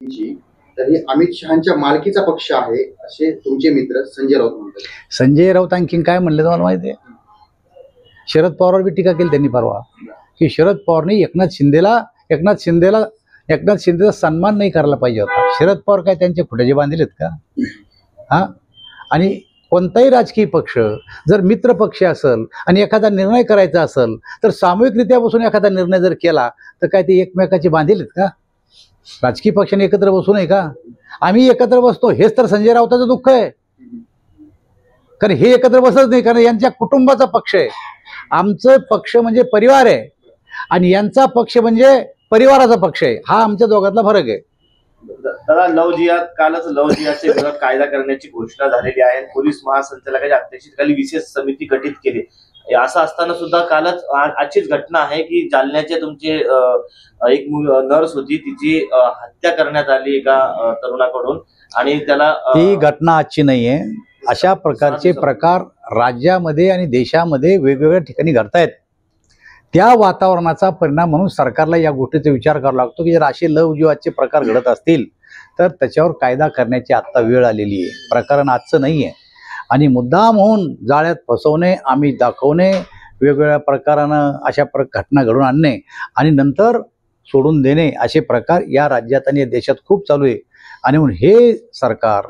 तर हे अमित शहांच्या मालकीचा पक्ष आहे असे तुमचे मित्र संजय राऊत म्हणतात. संजय राऊत आणखीन काय म्हणले तुम्हाला माहिती आहे? शरद पवारवर बी टीका केली त्यांनी परवा, की शरद पवारने एकनाथ शिंदेचा सन्मान नाही करायला पाहिजे होता. शरद पवार काय त्यांचे खुट्याचे बांधिलेत का? हा, आणि कोणताही राजकीय पक्ष जर मित्र पक्ष असेल आणि एखादा निर्णय करायचा असेल तर सामूहिकरित्या बसून एखादा निर्णय जर केला तर काय ते एकमेकाचे बांधिलेत का? राजकीय पक्षाने एकत्र बसू नये का? आम्ही एकत्र बसतो, हेच तर संजय राऊताचं दुःख आहे. कारण हे एकत्र बसत नाही, कारण यांच्या कुटुंबाचा पक्ष आहे. आमचं पक्ष म्हणजे परिवार आहे आणि यांचा पक्ष म्हणजे परिवाराचा पक्ष आहे. हा आमच्या दोघातला फरक आहे. दादा, कालच लव जिहादच्या विरोधात कायदा करण्याची घोषणा झालेली आहे. पोलीस महासंचालकाच्या अध्यक्षतेखाली विशेष समिती गठीत केली. असं असताना सुद्धा कालच आजचीच घटना आहे की जालन्याचे तुमचे एक नर्स होती, तिची हत्या करण्यात आली एका तरुणाकडून आणि त्याला ती घटना आजची नाहीये. अशा प्रकारचे प्रकार राज्यामध्ये आणि देशामध्ये वेगवेगळ्या ठिकाणी घडतायत. त्या वातावरणाचा परिणाम म्हणून सरकारला या गोष्टीचा विचार करावा लागतो की जर असे लव जिहादचे प्रकार घडत असतील तर त्याच्यावर कायदा करण्याची आत्ता वेळ आलेली आहे. प्रकरण आजचं नाही आहे आणि मुद्दाम होऊन जाळ्यात फसवणे, आम्ही दाखवणे, वेगवेगळ्या प्रकारानं अशा घटना घडून आणणे आणि नंतर सोडून देणे असे प्रकार या राज्यात आणि या देशात खूप चालू आहे. आणि म्हणून हे सरकार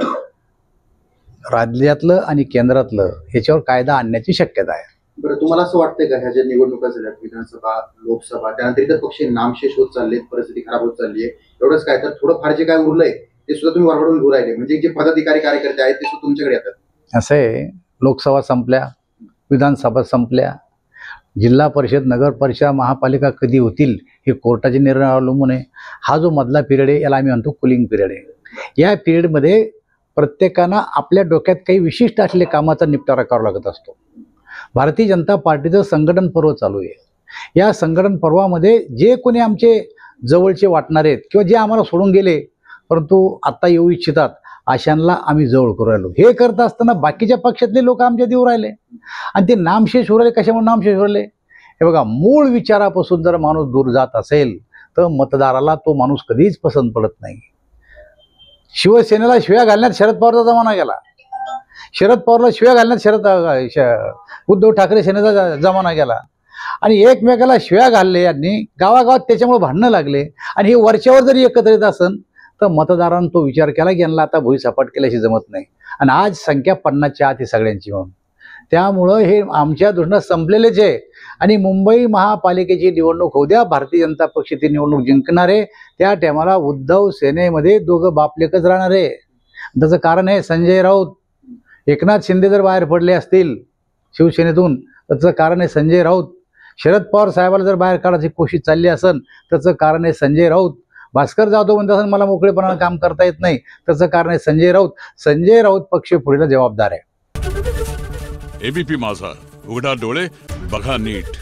राज्यातलं आणि केंद्रातलं ह्याच्यावर कायदा आणण्याची शक्यता आहे. बरं, तुम्हाला असं वाटतंय का ह्या ज्या निवडणुका झाल्यात, विधानसभा, लोकसभा, त्यानंतर इतर पक्ष नामशेष होत चाललेत, परिस्थिती खराब होत चालली आहे, एवढंच काय तर थोडंफार जे काय उरलंय ते सुद्धा तुम्ही वरवडून घेऊ राहिले, म्हणजे जे पदाधिकारी कार्यकर्ते आहेत ते सुद्धा तुमच्याकडे येतात? असं आहे, लोकसभा संपल्या, विधानसभा संपल्या, जिल्हा परिषद, नगर परिषद, महापालिका कधी होतील हे कोर्टाचे निर्णय अवलंबून आहे. हा जो मधला पिरियड आहे याला आम्ही म्हणतो कुलिंग पिरियड आहे. या पिरियडमध्ये प्रत्येकानं आपल्या डोक्यात काही विशिष्ट असलेल्या कामाचा निपटारा करावा लागत असतो. भारतीय जनता पार्टीचं संघटन पर्व चालू आहे. या संघटन पर्वामध्ये जे कोणी आमचे जवळचे वाटणारे आहेत किंवा जे आम्हाला सोडून गेले परंतु आत्ता येऊ इच्छितात अशांना आम्ही जवळ करू राहिलो. हे करत असताना बाकीच्या पक्षातले लोक आमच्या देऊ राहिले आणि ते नामशेष होऊ राहिले. कशामुळे नामशेष होऊ राहिले? हे बघा, मूळ विचारापासून जर माणूस दूर जात असेल तर मतदाराला तो माणूस कधीच पसंत पडत नाही. शिवसेनेला शिव्या घालण्यात शरद पवारचा जमाना गेला, शरद पवारला शिव्या घालण्यात उद्धव ठाकरे सेनेचा जमाना गेला आणि एकमेकाला शिव्या घालले यांनी गावागावात, त्याच्यामुळे भांडणं लागले. आणि हे वरच्यावर जरी एकत्र येत असेल तर मतदारांनी तो विचार केला की यांना आता भुईसपाट केल्याशी जमत नाही आणि आज संख्या 50च्या आत ही सगळ्यांची म्हणून. त्यामुळं हे आमच्या दृष्टीनं संपलेलेच आहे. आणि मुंबई महापालिकेची निवडणूक होऊ द्या, भारतीय जनता पक्ष ती निवडणूक जिंकणार आहे. त्या टायमाला उद्धव सेनेमध्ये दोघं बापलेकच राहणार आहे. त्याचं कारण आहे संजय राऊत. एकनाथ शिंदे जर बाहेर पडले असतील शिवसेनेतून त्याचं कारण आहे संजय राऊत. शरद पवार साहेबाला जर बाहेर काढायची कोशिश चालली असेल त्याचं कारण आहे संजय राऊत. भास्कर जाधव म्हणत असेल मला मोकळेपणानं काम करता येत नाही, त्याचं कारण आहे संजय राऊत. संजय राऊत पक्ष पुढील जबाबदार आहे. एबीपी माझा, उघडा डोळे बघा नीट.